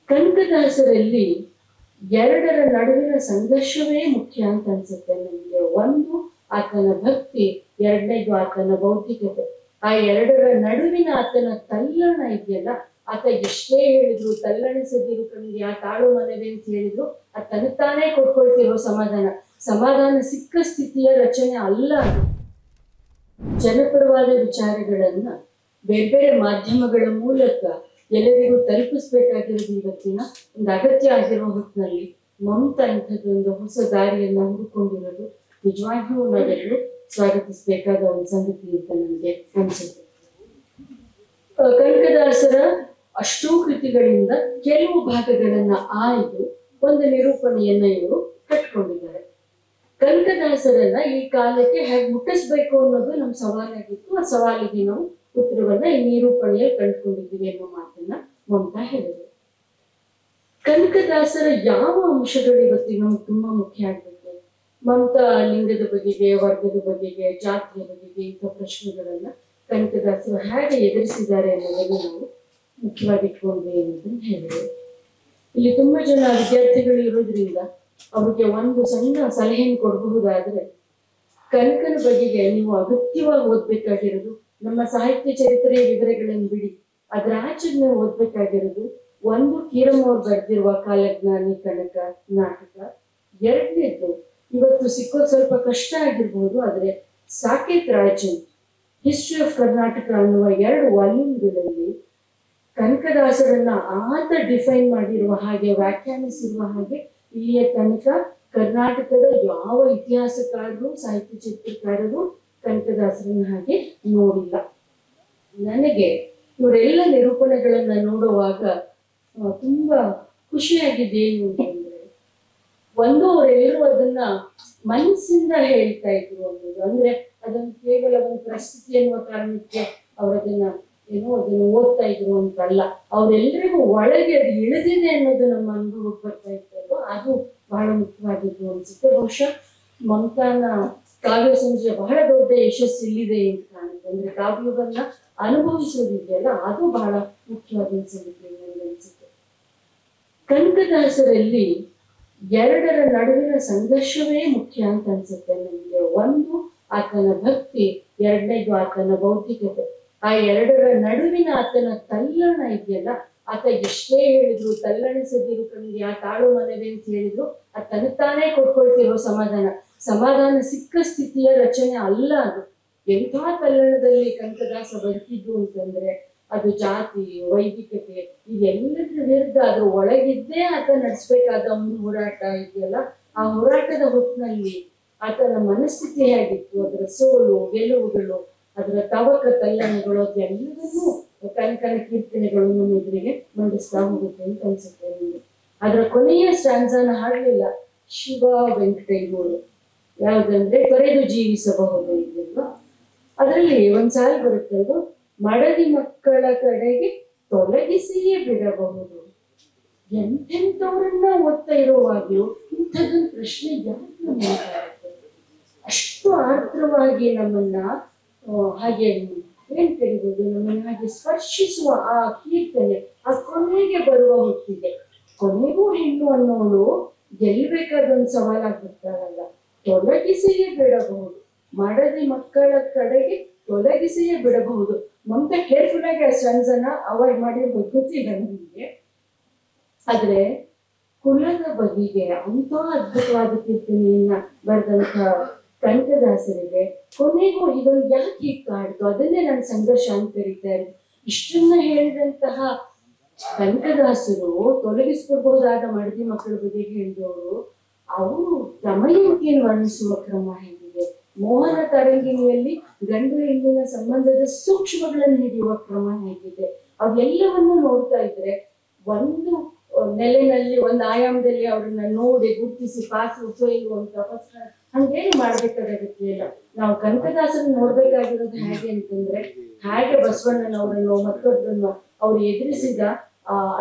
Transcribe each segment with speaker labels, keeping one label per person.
Speaker 1: ಕನಕದಾಸರಲ್ಲಿ ಎರಡರ ನಡುವಿನ ಸಂಘರ್ಷವೇ ಮುಖ್ಯ ಅಂತ ಅನ್ಸುತ್ತೆ ನನಗೆ. ಒಂದು ಆತನ ಭಕ್ತಿ, ಎರಡನೇದು ಆತನ ಬೌದ್ಧಿಕತೆ. ಆ ಎರಡರ ನಡುವಿನ ಆತನ ತಲ್ಲಣ ಇದೆಯಲ್ಲ, ಆತ ಎಷ್ಟೇ ಹೇಳಿದ್ರು ತಲ್ಲಣಿಸದಿರು ಕಣ್ಣಿಗೆ ಆ ತಾಳು ಮನವೇ ಅಂತ ಹೇಳಿದ್ರು ಅದು ತನತಾನೇ ಕೊಟ್ಕೊಳ್ತಿರೋ ಸಮಾಧಾನ ಸಿಕ್ಕ ಸ್ಥಿತಿಯ ರಚನೆ ಅಲ್ಲ ಅದು. ಜನಪರವಾದ ವಿಚಾರಗಳನ್ನ ಬೇರೆ ಬೇರೆ ಮಾಧ್ಯಮಗಳ ಮೂಲಕ ಎಲ್ಲರಿಗೂ ತಲುಪಿಸ್ಬೇಕಾಗಿರೋದು ಇವತ್ತಿನ ಒಂದು ಅಗತ್ಯ ಆಗಿರೋ ಹೊತ್ತಿನಲ್ಲಿ ಮಮತಾ ಇಂಥದ್ದೊಂದು ಹೊಸ ದಾರಿಯನ್ನ ಹುಡುಕೊಂಡಿರೋದು ನಿಜವಾಗಿಯೂ ನಾವೆಲ್ಲರೂ ಸ್ವಾಗತಿಸಬೇಕಾದ ಒಂದು ಸಂಗತಿ ಅಂತ ನನಗೆ ಅನಿಸುತ್ತೆ. ಕನಕದಾಸರ ಅಷ್ಟೂ ಕೃತಿಗಳಿಂದ ಕೆಲವು ಭಾಗಗಳನ್ನ ಆಯ್ದು ಒಂದು ನಿರೂಪಣೆಯನ್ನ ಇವರು ಕಟ್ಕೊಂಡಿದ್ದಾರೆ. ಕನಕದಾಸರನ್ನ ಈ ಕಾಲಕ್ಕೆ ಹೇಗೆ ಮುಟ್ಟಿಸ್ಬೇಕು ಅನ್ನೋದು ನಮ್ಮ ಸವಾಲಾಗಿತ್ತು. ಆ ಸವಾಲಿಗೆ ನಾವು ಉತ್ತರವನ್ನ ಈ ನಿರೂಪಣೆಯಲ್ಲಿ ಕಂಡುಕೊಂಡಿದ್ದೀವಿ ಅನ್ನೋ ಮಾತನ್ನ ಮಮತಾ ಹೇಳಿದ್ರು. ಕನಕದಾಸರ ಯಾವ ಅಂಶಗಳು ಇವತ್ತಿಗೆ ನಮ್ಗೆ ತುಂಬಾ ಮುಖ್ಯ ಆಗ್ಬೇಕು? ಮಮತಾ ಲಿಂಗದ ಬಗೆಗೆ, ವರ್ಗದ ಬಗೆಗೆ, ಜಾತಿಯ ಬಗೆಗೆ ಇಂಥ ಪ್ರಶ್ನೆಗಳನ್ನ ಕನಕದಾಸರು ಹೇಗೆ ಎದುರಿಸಿದ್ದಾರೆ ಅನ್ನೋದನ್ನು ನಾವು ಮುಖ್ಯವಾಗಿ ಇಟ್ಕೊಂಡ್ವಿ ಅನ್ನೋದನ್ನ ಹೇಳಿದ್ರು. ಇಲ್ಲಿ ತುಂಬಾ ಜನ ವಿದ್ಯಾರ್ಥಿಗಳು ಇರೋದ್ರಿಂದ ಅವ್ರಿಗೆ ಒಂದು ಸಣ್ಣ ಸಲಹೆಯನ್ನು ಕೊಡಬಹುದಾದ್ರೆ, ಕನಕನ ಬಗೆಗೆ ನೀವು ಅಗತ್ಯವಾಗಿ ಓದ್ಬೇಕಾಗಿರೋದು ನಮ್ಮ ಸಾಹಿತ್ಯ ಚರಿತ್ರೆಯ ವಿವರಗಳನ್ನು ಬಿಡಿ, ಅದ್ರ ಆಚೆ ನೀವು ಓದ್ಬೇಕಾಗಿರೋದು ಒಂದು ಕೀರಮ್ ಅವ್ರು ಬರೆದಿರುವ ಕಾಲಜ್ಞಾನಿ ಕನಕ ನಾಟಕ, ಎರಡನೇದು ಇವತ್ತು ಸಿಕ್ಕೋದು ಸ್ವಲ್ಪ ಕಷ್ಟ ಆಗಿರ್ಬೋದು ಆದ್ರೆ ಸಾಕೇತ್ ರಾಜನ್ ಹಿಸ್ಟ್ರಿ ಆಫ್ ಕರ್ನಾಟಕ ಅನ್ನುವ 2 ವಾಲ್ಯೂಮ್ಗಳಲ್ಲಿ ಕನಕದಾಸರನ್ನ ಆತ ಡಿಫೈನ್ ಮಾಡಿರುವ ಹಾಗೆ, ವ್ಯಾಖ್ಯಾನಿಸಿರುವ ಹಾಗೆ ಇಲ್ಲಿಯ ತನಕ ಕರ್ನಾಟಕದ ಯಾವ ಇತಿಹಾಸಕಾರರು, ಸಾಹಿತ್ಯ ಚರಿತ್ರಕಾರರು ಕನಕದಾಸರನ್ನ ಹಾಗೆ ನೋಡಿಲ್ಲ. ನನಗೆ ಇವರೆಲ್ಲ ನಿರೂಪಣೆಗಳನ್ನ ನೋಡುವಾಗ ತುಂಬಾ ಖುಷಿಯಾಗಿದೆ. ಏನು ಅಂತಂದ್ರೆ, ಒಂದು ಅವರೆಲ್ಲರೂ ಅದನ್ನ ಮನಸ್ಸಿಂದ ಹೇಳ್ತಾ ಇದ್ರು ಅನ್ನೋದು. ಅಂದ್ರೆ ಅದನ್ನು ಕೇವಲ ಒಂದು ಪ್ರಸ್ತುತಿ ಎನ್ನುವ ಕಾರಣಕ್ಕೆ ಅವರದನ್ನ ಅದನ್ನು ಓದ್ತಾ ಇದ್ರು ಅಂತಲ್ಲ, ಅವರೆಲ್ಲರಿಗೂ ಒಳಗೆ ಅದು ಇಳಿದಿದೆ ಅನ್ನೋದು ನಮ್ಮ ಅನುಭವಕ್ಕೆ ಬರ್ತಾ ಇತ್ತು. ಅದು ಬಹಳ ಮುಖ್ಯವಾಗಿದ್ದು ಅನ್ಸುತ್ತೆ. ಬಹುಶಃ ಮಮತಾನ ಕಾವ್ಯ ಸಂಜೆ ಬಹಳ ದೊಡ್ಡ ಯಶಸ್ಸು ಇಲ್ಲಿದೆ ಅಂತ ಕಾಣುತ್ತೆ. ಅಂದ್ರೆ ಕಾವ್ಯವನ್ನ ಅನುಭವಿಸೋದಿದೆಯಲ್ಲ, ಅದು ಬಹಳ ಮುಖ್ಯವಾದ ಸಂಗತಿ ಅನ್ಸುತ್ತೆ. ಕನಕದಾಸರಲ್ಲಿ ಎರಡರ ನಡುವಿನ ಸಂಘರ್ಷವೇ ಮುಖ್ಯ ಅಂತ ಅನ್ಸುತ್ತೆ ನನಗೆ. ಒಂದು ಆತನ ಭಕ್ತಿ, ಎರಡನೇದು ಆತನ ಬೌದ್ಧಿಕತೆ. ಆ ಎರಡರ ನಡುವಿನ ಆತನ ತಲ್ಲಣ ಇದೆಯಲ್ಲ, ಆತ ಎಷ್ಟೇ ಹೇಳಿದ್ರು ತಲ್ಲಣಿಸದಿರು ಕಣ್ಣಿಗೆ ಆ ತಾಳು ಮನವೇ ಅಂತ ಹೇಳಿದ್ರು ಅದು ತನತಾನೇ ಕೊಟ್ಕೊಳ್ತಿರೋ ಸಮಾಧಾನ ಸಿಕ್ಕ ಸ್ಥಿತಿಯ ರಚನೆ ಅಲ್ಲ ಅದು. ಎಂಥ ತಲ್ಲಣದಲ್ಲಿ ಕನಕದಾಸ ಬದುಕಿದ್ದು ಅಂತಂದ್ರೆ ಅದು ಜಾತಿ, ವೈದಿಕತೆ ಇದೆಲ್ಲದರ ವಿರುದ್ಧ ಅದ್ರ ಒಳಗಿದ್ದೇ ಆತ ನಡೆಸ್ಬೇಕಾದ ಒಂದು ಹೋರಾಟ ಇದೆಯಲ್ಲ, ಆ ಹೋರಾಟದ ಹೊತ್ತಿನಲ್ಲಿ ಆತನ ಮನಸ್ಥಿತಿ ಹೇಗಿತ್ತು, ಅದರ ಸೋಲು ಗೆಲುವುಗಳು, ಅದರ ತವಕ ತಲ್ಲಣಗಳು, ಅದೆಲ್ಲವನ್ನೂ ಕನಕನ ಕೀರ್ತನೆಗಳು ನಮ್ಮ ಎದುರಿಗೆ ಮಂಡಿಸ್ತಾ ಹೋಗುತ್ತೆ ಅಂತ ಅನ್ಸುತ್ತೆ ನನಗೆ. ಅದರ ಕೊನೆಯ ಸ್ಟ್ಯಾನ್ಜಾನ ಹಾಡಲಿಲ್ಲ ಶಿವ ವೆಂಕಟೇಗೌಡರು, ಯಾವ್ದಂದ್ರೆ ತೊರೆದು ಜೀವಿಸಬಹುದು ಇದೆಯಲ್ವಾ, ಅದರಲ್ಲಿ ಒಂದ್ ಸಾಲ ಬರುತ್ತೆ, ಅದು ಮಡದಿ ಮಕ್ಕಳ ಕಡೆಗೆ ತೊಲಗಿಸಿಯೇ ಬಿಡಬಹುದು. ಎಂತೆಂಥವ್ರನ್ನ ಓದ್ತಾ ಇರುವಾಗ್ಲೂ ಇಂಥದ್ದೊಂದು ಪ್ರಶ್ನೆ ಯಾಕೆ ನಮ್ಗೆ ಅಷ್ಟು ಆರ್ದ್ರವಾಗಿ ನಮ್ಮನ್ನ ಹಾಗೆ ಏನ್ ಕರಿಬಹುದು, ನಮ್ಮನ್ನ ಹಾಗೆ ಸ್ಪರ್ಶಿಸುವ ಆ ಕೀರ್ತನೆ ಆ ಕೊನೆಗೆ ಬರುವ ಹೊತ್ತಿಗೆ, ಕೊನೆಗೂ ಹೆಣ್ಣು ಅನ್ನೋಳು ಗೆಲ್ಬೇಕಾದೊಂದು ಸವಾಲಾಗ್ಬಿಡ್ತಾರಲ್ಲ, ತೊಲಗಿಸಿಯೇ ಬಿಡಬಹುದು, ಮಡದಿ ಮಕ್ಕಳ ಕಡೆಗೆ ತೊಲಗಿಸಿಯೇ ಬಿಡಬಹುದು. ಮಮತಾ ಕೇರ್ಫುಲ್ ಆಗಿ ಆ ಸ್ಟನ್ಸನ್ನ ಅವಾಯ್ಡ್ ಮಾಡಿ ಗೊತ್ತಿದೆ ನಮಗೆ. ಆದ್ರೆ ಕುಲದ ಬಗೆಗೆ ಅಂತ ಅದ್ಭುತವಾದ ಕೀರ್ತನೆಯನ್ನ ಬರೆದಂತ ಕನಕದಾಸರಿಗೆ ಕೊನೆಗೂ ಇದೊಂದು ಯಾಕೆ ಹೀಗೆ ಕಾಡ್ತು, ಅದನ್ನೇ ನಾನು ಸಂಘರ್ಷ ಅಂತ ಕರೀತಾ ಇರೋದು. ಇಷ್ಟನ್ನ ಹೇಳಿದಂತಹ ಕನಕದಾಸರು ತೊಲಗಿಸ್ಕೊಡ್ಬಹುದಾದ ಮಡದಿ ಮಕ್ಕಳ ಬಗೆಗೆ ಹೇಳಿದವರು, ಅವರು ದಮಯಂತಿಯನ್ನು ವರ್ಣಿಸುವ ಕ್ರಮ ಹೇಗಿದೆ, ಮೋಹನ ತರಂಗಿಣಿಯಲ್ಲಿ ಗಂಡು ಹೆಣ್ಣಿನ ಸಂಬಂಧದ ಸೂಕ್ಷ್ಮಗಳನ್ನು ಹಿಡಿಯುವ ಕ್ರಮ ಹೇಗಿದೆ, ಅವೆಲ್ಲವನ್ನು ನೋಡ್ತಾ ಇದ್ರೆ ಒಂದು ನೆಲೆನಲ್ಲಿ ಒಂದು ಆಯಾಮದಲ್ಲಿ ಅವ್ರನ್ನ ನೋಡಿ ಗುರುತಿಸಿ ಪಾಸ್ ಉಪಯೋಗುವಂತ ಹಂಗೇನು ಮಾಡ್ಬೇಕಾಗತ್ತೆ ಇಲ್ಲ. ನಾವು ಕನಕದಾಸರನ್ನ ನೋಡ್ಬೇಕಾಗಿರೋದು ಹೇಗೆ ಅಂತಂದ್ರೆ, ಹೇಗೆ ಬಸವಣ್ಣನವರನ್ನು ಮತ್ತೊಬ್ಬರನ್ನು ಅವ್ರು ಎದುರಿಸಿದ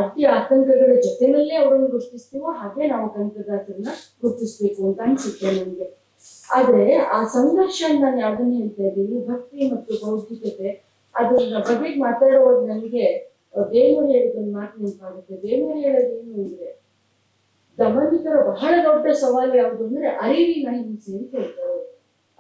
Speaker 1: ಅಡ್ಡಿ ಆತಂಕಗಳ ಜೊತೆನಲ್ಲೇ ಅವರನ್ನು ಗುರುತಿಸ್ತೀವೋ ಹಾಗೆ ನಾವು ಕನಕದಾಸರನ್ನ ಗುರುತಿಸ್ಬೇಕು ಅಂತ ಅನ್ಸುತ್ತೆ ನಮ್ಗೆ. ಆದ್ರೆ ಆ ಸಂಘರ್ಷ ನಾನು ಯಾವ್ದನ್ನ ಹೇಳ್ತಾ ಇದ್ದೀನಿ, ಭಕ್ತಿ ಮತ್ತು ಬೌದ್ಧಿಕತೆ, ಅದನ್ನ ಬಗ್ಗೆ ಮಾತಾಡುವಾಗ ನನಗೆ ದೇವರು ಹೇಳಿದ ಮಾತು ನೆನಪಾಗುತ್ತೆ. ದೇವರು ಹೇಳೋದೇನು ಅಂದ್ರೆ, ದಮನಿಕರ ಬಹಳ ದೊಡ್ಡ ಸವಾಲು ಯಾವುದು ಅಂದ್ರೆ ಅರಿವಿನ ಹಿಂಸೆ ಅಂತ ಹೇಳ್ತಾರೆ.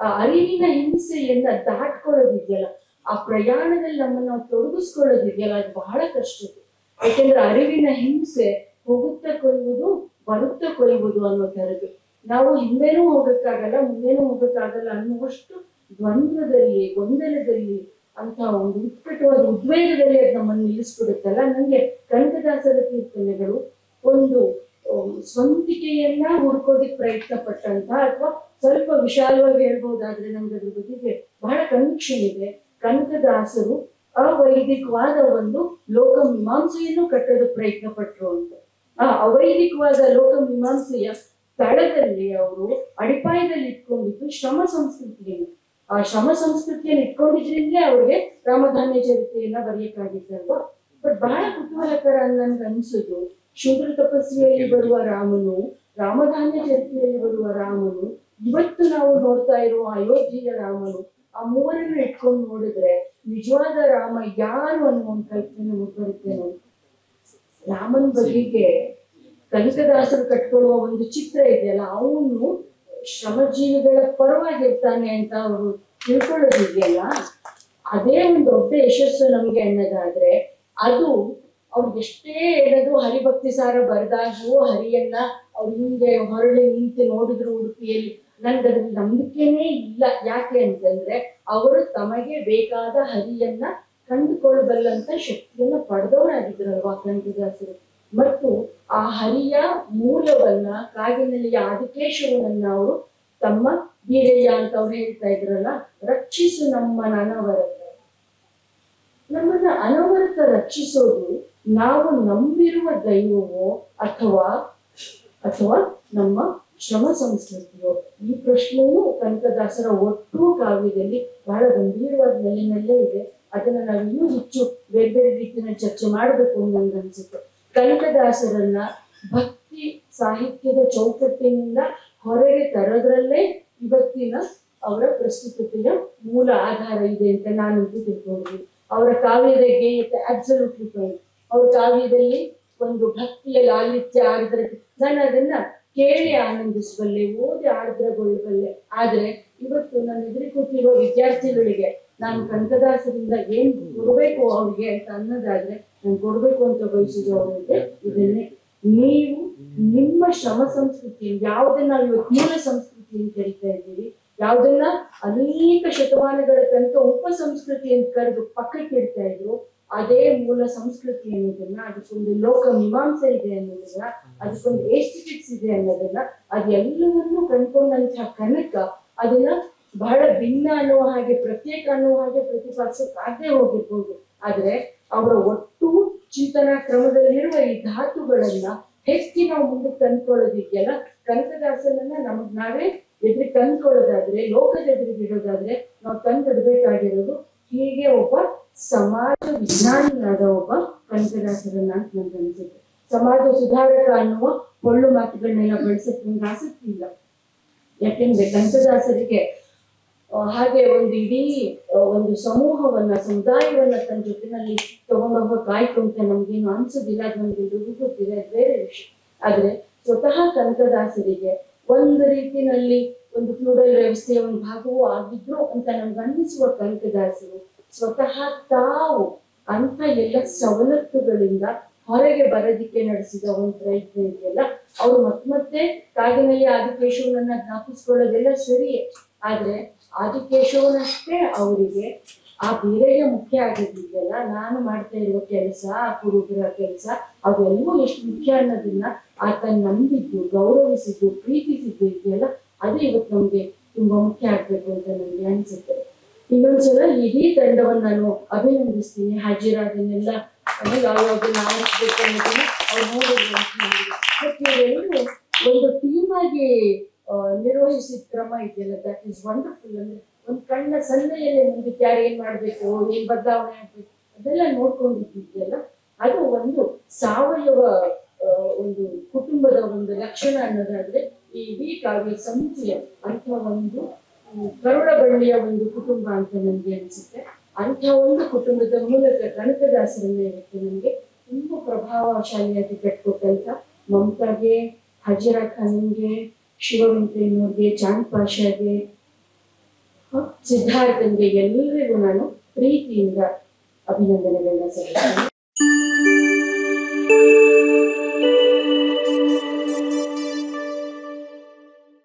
Speaker 1: ಆ ಅರಿವಿನ ಹಿಂಸೆಯನ್ನ ದಾಟ್ಕೊಳ್ಳೋದಿದೆಯಲ್ಲ, ಆ ಪ್ರಯಾಣದಲ್ಲಿ ನಮ್ಮನ್ನು ನಾವು ತೊಡಗಿಸ್ಕೊಳ್ಳೋದಿದೆಯಲ್ಲ, ಅದು ಬಹಳ ಕಷ್ಟದ್ದು. ಯಾಕೆಂದ್ರೆ ಅರಿವಿನ ಹಿಂಸೆ ಹೋಗುತ್ತಾ ಕೊಯ್ಯುವುದು, ಬರುತ್ತಾ ಕೊಯ್ಯುವುದು ಅನ್ನೋ ತರದ್ದು. ನಾವು ಹಿಂದೆನೂ ಹೋಗಕ್ಕಾಗಲ್ಲ, ಮುಂದೇನೂ ಹೋಗಕ್ಕಾಗಲ್ಲ ಅನ್ನುವಷ್ಟು ದ್ವಂದ್ವದಲ್ಲಿ, ಗೊಂದಲದಲ್ಲಿ, ಅಂತ ಒಂದು ಉತ್ಕಟವಾದ ಉದ್ವೇಗದಲ್ಲಿ ಅದು ನಮ್ಮನ್ನು ನಿಲ್ಲಿಸ್ಬಿಡುತ್ತಲ್ಲ. ನನಗೆ ಕನಕದಾಸರ ಕೀರ್ತನೆಗಳು ಒಂದು ಸ್ವಂತಿಕೆಯನ್ನ ಹುಡ್ಕೋದಿಕ್ ಪ್ರಯತ್ನ ಪಟ್ಟಂತ, ಅಥವಾ ಸ್ವಲ್ಪ ವಿಶಾಲವಾಗಿ ಹೇಳ್ಬೋದಾದ್ರೆ ನಮ್ಗೆ ಅದ್ರ ಬಗೆಗೆ ಬಹಳ ಕನ್ವಿಕ್ಷನ್ ಇದೆ. ಕನಕದಾಸರು ಅವೈದಿಕವಾದ ಒಂದು ಲೋಕ ಮೀಮಾಂಸೆಯನ್ನು ಕಟ್ಟೋದಕ್ಕೆ ಪ್ರಯತ್ನ ಪಟ್ರು ಅಂತ. ಆ ಅವೈದಿಕವಾದ ಲೋಕ ಮೀಮಾಂಸೆಯ ತಳದಲ್ಲಿ ಅವರು ಅಡಿಪಾಯದಲ್ಲಿ ಇಟ್ಕೊಂಡಿದ್ದು ಶ್ರಮ ಸಂಸ್ಕೃತಿಯನ್ನು. ಆ ಶ್ರಮ ಸಂಸ್ಕೃತಿಯನ್ನು ಇಟ್ಕೊಂಡಿದ್ರಿಂದಲೇ ಅವ್ರಿಗೆ ರಾಮಧಾನ್ಯ ಚರಿತೆಯನ್ನ ಬರೆಯಕ್ಕಾಗಿತ್ತಲ್ವಾ. ಬಟ್ ಬಹಳ ಕುತೂಹಲಕರ ನನ್ಗೆ ಅನ್ಸುದು, ಶೂದ್ರ ತಪಸ್ವಿಯಲ್ಲಿ ಬರುವ ರಾಮನು, ರಾಮಧಾನ್ಯ ಚರಿತೆಯಲ್ಲಿ ಬರುವ ರಾಮನು, ಇವತ್ತು ನಾವು ನೋಡ್ತಾ ಇರುವ ಅಯೋಧ್ಯೆಯ ರಾಮನು, ಆ ಮೂವರನ್ನು ಇಟ್ಕೊಂಡು ನೋಡಿದ್ರೆ ನಿಜವಾದ ರಾಮ ಯಾರು ಅನ್ನೋ ಒಂದು ಕಲ್ಪನೆ ನಮಗೆ ಬರುತ್ತೆ. ನೋಡಿ, ರಾಮನ ಬಗೆಗೆ ಕನಕದಾಸರು ಕಟ್ಕೊಳ್ಳುವ ಒಂದು ಚಿತ್ರ ಇದೆಯಲ್ಲ, ಅವನು ಶ್ರಮಜೀವಿಗಳ ಪರವಾಗಿರ್ತಾನೆ ಅಂತ ಅವರು ತಿಳ್ಕೊಳ್ಳೋದಿದೆಯಲ್ಲ, ಅದೇ ಒಂದು ದೊಡ್ಡ ಯಶಸ್ಸು ನಮಗೆ ಅನ್ನೋದಾದ್ರೆ, ಅದು ಅವ್ರಿಗೆ ಎಷ್ಟೇ ಹೇಳೋದು ಹರಿಭಕ್ತಿ ಸಾರ ಬರೆದಾಗೂ ಹರಿಯನ್ನ ಅವ್ರು ಹಿಂಗೆ ಹೊರಳಿ ನಿಂತು ನೋಡಿದ್ರು ಉಡುಪಿಯಲ್ಲಿ, ನನ್ಗದ್ರಲ್ಲಿ ನಂಬಿಕೆನೇ ಇಲ್ಲ. ಯಾಕೆ ಅಂತಂದ್ರೆ ಅವರು ತಮಗೆ ಬೇಕಾದ ಹರಿಯನ್ನ ಕಂಡುಕೊಳ್ಳಬಲ್ಲಂತ ಶಕ್ತಿಯನ್ನ ಪಡೆದವರಾಗಿದ್ರಲ್ವಾ ಕನಕದಾಸರು. ಮತ್ತು ಆ ಹರಿಯ ಮೂಲವನ್ನ, ಕಾಗಿನೆಲೆಯ ಆದಿಕೇಶವನನ್ನ ಅವರು ತಮ್ಮ ಬೀರಯ್ಯ ಅಂತ ಅವ್ರು ಹೇಳ್ತಾ ಇದ್ರಲ್ಲ, ರಕ್ಷಿಸು ನಮ್ಮನ ಅನವರತ. ನಮ್ಮನ್ನ ಅನವರತ ರಕ್ಷಿಸೋದು ನಾವು ನಂಬಿರುವ ದೈವವೋ ಅಥವಾ ಅಥವಾ ನಮ್ಮ ಶ್ರಮ ಸಂಸ್ಕೃತಿಯೋ? ಈ ಪ್ರಶ್ನೆಯೂ ಕನಕದಾಸರ ಒಟ್ಟು ಕಾವ್ಯದಲ್ಲಿ ಬಹಳ ಗಂಭೀರವಾದ ನೆಲೆನಲ್ಲೇ ಇದೆ. ಅದನ್ನ ನಾವು ಇನ್ನೂ ಹೆಚ್ಚು ಬೇರೆ ಬೇರೆ ರೀತಿಯಲ್ಲಿ ಚರ್ಚೆ ಮಾಡಬೇಕು ಅಂತ ನನ್ಗೆ ಅನ್ಸುತ್ತೆ. ಕನಕದಾಸರನ್ನ ಭಕ್ತಿ ಸಾಹಿತ್ಯದ ಚೌಕಟ್ಟಿನಿಂದ ಹೊರಗೆ ತರೋದ್ರಲ್ಲೇ ಇವತ್ತಿನ ಅವರ ಪ್ರಸ್ತುತತೆಯ ಮೂಲ ಆಧಾರ ಇದೆ ಅಂತ ನಾನಂತೂ ತಿಳ್ಕೊಂಡಿದ್ದೀನಿ. ಅವರ ಕಾವ್ಯದ ಗೇಯತೆ ಅಬ್ಸಲ್ಯೂಟ್ಲಿ ಫೈನ್. ಅವ್ರ ಕಾವ್ಯದಲ್ಲಿ ಒಂದು ಭಕ್ತಿಯ ಲಾಲಿತ್ಯ, ಆರ್ದ್ರ, ನಾನು ಅದನ್ನ ಕೇಳಿ ಆನಂದಿಸಬಲ್ಲೆ, ಓದಿ ಆರ್ದ್ರಗೊಳ್ಳಬಲ್ಲೆ. ಆದ್ರೆ ಇವತ್ತು ನನ್ನ ಎದುರು ಕೂತಿರುವ ವಿದ್ಯಾರ್ಥಿಗಳಿಗೆ ನಾನು ಕನಕದಾಸರಿಂದ ಏನ್ ಕೊಡ್ಬೇಕು ಅವ್ರಿಗೆ ಅಂತ ಅನ್ನೋದಾದ್ರೆ, ನಾನು ಕೊಡ್ಬೇಕು ಅಂತ ಬಯಸುದು ಅವರಿಗೆ ಇದನ್ನೇ. ನೀವು ನಿಮ್ಮ ಶ್ರಮ ಸಂಸ್ಕೃತಿ, ಯಾವುದನ್ನ ನಾವು ಇವತ್ತು ಮೂಲ ಸಂಸ್ಕೃತಿ ಅಂತ ಕರಿತಾ ಇದ್ದೀವಿ, ಯಾವುದನ್ನ ಅನೇಕ ಶತಮಾನಗಳ ತನಕ ಉಪ ಸಂಸ್ಕೃತಿ ಅಂತ ಕರೆದು ಪಕ್ಕಕ್ಕೆ ಇಡ್ತಾ ಇದ್ರು, ಅದೇ ಮೂಲ ಸಂಸ್ಕೃತಿ ಅನ್ನೋದನ್ನ, ಅದಕ್ಕೊಂದು ಲೋಕ ಮೀಮಾಂಸೆ ಇದೆ ಅನ್ನೋದನ್ನ, ಅದಕ್ಕೊಂದು ಏಸ್ಥೆಟಿಕ್ಸ್ ಇದೆ ಅನ್ನೋದನ್ನ, ಅದೆಲ್ಲವನ್ನೂ ಕಂಡ್ಕೊಂಡಂತಹ ಕನಕ ಅದನ್ನ ಬಹಳ ಭಿನ್ನ ಅನ್ನುವ ಹಾಗೆ, ಪ್ರತ್ಯೇಕ ಅನ್ನುವ ಹಾಗೆ ಪ್ರತಿಪಾದಿಸಕ್ಕಾಗದೆ ಹೋಗಿರ್ಬೋದು. ಆದ್ರೆ ಅವರ ಒಟ್ಟು ಚಿಂತನಾ ಕ್ರಮದಲ್ಲಿರುವ ಈ ಧಾತುಗಳನ್ನ ಹೆಚ್ಚಿ ನಾವು ಮುಂದಕ್ಕೆ ತಂದ್ಕೊಳ್ಳೋದಿದೆಯಲ್ಲ, ಕನಕದಾಸನನ್ನ ನಮಗ್ ನಾವೇ ಎದುರಿಗೆ ತಂದ್ಕೊಳ್ಳೋದಾದ್ರೆ, ಲೋಕದ ಎದುರಿಗೆ ಇಡೋದಾದ್ರೆ ನಾವು ತಂದಿಡ್ಬೇಕಾಗಿರೋದು ಹೀಗೆ ಒಬ್ಬ ಸಮಾಜ ವಿಜ್ಞಾನಿಯಾದ ಒಬ್ಬ ಕನಕದಾಸರನ್ನ ಅಂತ ನನ್ಗೆ ಅನ್ಸುತ್ತೆ. ಸಮಾಜ ಸುಧಾರಕ ಅನ್ನುವ ಒಳ್ಳು ಮಾತುಗಳನ್ನೆಲ್ಲ ಬಳಸಕ್ಕೆ ನಮ್ಗೆ ಆಸಕ್ತಿ ಇಲ್ಲ. ಯಾಕೆಂದ್ರೆ ಕನಕದಾಸರಿಗೆ ಹಾಗೆ ಒಂದು ಇಡೀ ಒಂದು ಸಮೂಹವನ್ನ, ಸಮುದಾಯವನ್ನ ತನ್ನ ಜೊತೆನಲ್ಲಿ ತಗೊಂಡೋಗಕ್ಕಾಯ್ತು ಅಂತ ನಮ್ಗೇನು ಅನ್ಸೋದಿಲ್ಲ. ಅದು ನಮ್ಗೆ ಗೊತ್ತಿದೆ, ಅದು ಬೇರೆ ವಿಷಯ. ಆದ್ರೆ ಸ್ವತಃ ಕನಕದಾಸರಿಗೆ ಒಂದು ರೀತಿನಲ್ಲಿ ಒಂದು ಫ್ಯೂಡಲ್ ವ್ಯವಸ್ಥೆಯ ಒಂದು ಭಾಗವೂ ಆಗಿದ್ರು ಅಂತ ನಮ್ಗೆ ಅನ್ನಿಸುವ ಕನಕದಾಸರು ಸ್ವತಃ ತಾವು ಅಂತ ಎಲ್ಲ ಸವಲತ್ತುಗಳಿಂದ ಹೊರಗೆ ಬರೋದಿಕ್ಕೆ ನಡೆಸಿದ ಒಂದು ಪ್ರಯತ್ನ ಇದೆಯಲ್ಲ, ಅವ್ರು ಮತ್ತೆ ಕಾಗಿನೆಲೆಯ ಆದಿಕೇಶವನನ್ನ ಜ್ಞಾಪಿಸ್ಕೊಳ್ಳೋದೆಲ್ಲ ಸರಿಯೇ. ಆದ್ರೆ ಆದಿಕೇಶವನಷ್ಟೇ ಅವರಿಗೆ ಆ ಬೀರಯ್ಯ ಮುಖ್ಯ ಆಗಿರ್ಲಿಲ್ಲ. ನಾನು ಮಾಡ್ತಾ ಇರುವ ಕೆಲಸ, ಆ ಕುರುಬರ ಕೆಲಸ, ಅವೆಲ್ಲವೂ ಎಷ್ಟು ಮುಖ್ಯ ಅನ್ನೋದನ್ನ ಆತ ನಂಬಿದ್ದು, ಗೌರವಿಸಿದ್ದು, ಪ್ರೀತಿಸಿದ್ದು ಇದೆಯಲ್ಲ, ಅದು ಇವತ್ತು ನಮ್ಗೆ ತುಂಬಾ ಮುಖ್ಯ ಆಗ್ಬೇಕು ಅಂತ ನನಗೆ ಅನ್ಸುತ್ತೆ. ಇನ್ನೊಂದ್ಸಲ ಇಡೀ ತಂಡವನ್ನು ನಾನು ಅಭಿನಂದಿಸ್ತೀನಿ. ಹಾಜಿರಾದನ್ನೆಲ್ಲ ಯಾವ್ಯಾವ್ದನ್ನ ಆರಿಸ್ಬೇಕು ಅನ್ನೋದನ್ನ ಅವ್ರು ನೋಡಿದ್ರು ಅಂತ ಹೇಳಿದ್ರು. ಒಂದು ಟೀಮ್ ಆಗಿ ನಿರ್ವಹಿಸಿದ ಕ್ರಮ ಇದೆಯಲ್ಲ, ದಟ್ ಈಸ್ ವಂಡರ್ಫುಲ್. ಅಂದ್ರೆ ಒಂದು ಕಣ್ಣ ಸನ್ನೆಯಲ್ಲಿ ಮುಂದಕ್ಕೆ ಯಾರು ಏನ್ ಮಾಡ್ಬೇಕು, ಏನ್ ಬದಲಾವಣೆ ಆಗ್ಬೇಕು ಅದೆಲ್ಲ ನೋಡ್ಕೊಂಡಿದ್ದಿದೆಯಲ್ಲ, ಅದು ಒಂದು ಸಾವಯವ ಒಂದು ಕುಟುಂಬದ ಒಂದು ಲಕ್ಷಣ ಅನ್ನೋದಾದ್ರೆ ಈ ಇಡೀ ಕಾವ್ಯ ಸಮುಚ್ಚಯ ಅಂತ ಒಂದು ಕರುಳ ಬಳ್ಳಿಯ ಒಂದು ಕುಟುಂಬ ಅಂತ ನನ್ಗೆ ಅನ್ಸುತ್ತೆ. ಅಂಥ ಒಂದು ಕುಟುಂಬದ ಮೂಲಕ ಕನಕದಾಸರನ್ನ ಇವತ್ತು ನಮಗೆ ತುಂಬಾ ಪ್ರಭಾವಶಾಲಿಯಾಗಿ ಕಟ್ಕೊಟ್ಟಂತ ಮಮತಾಗೆ, ಹಜರಾ ಖಾನ್ಗೆ, ಶಿವವೆಂಕಯ್ಯನವ್ರಿಗೆ, ಚಾಂದ್ ಪಾಷಾಗೆ, ಸಿದ್ಧಾರ್ಥನ್ಗೆ ಎಲ್ಲರಿಗೂ ನಾನು ಪ್ರೀತಿಯಿಂದ ಅಭಿನಂದನೆಗಳನ್ನ ಸಲ್ಲಿಸ್ತೇನೆ.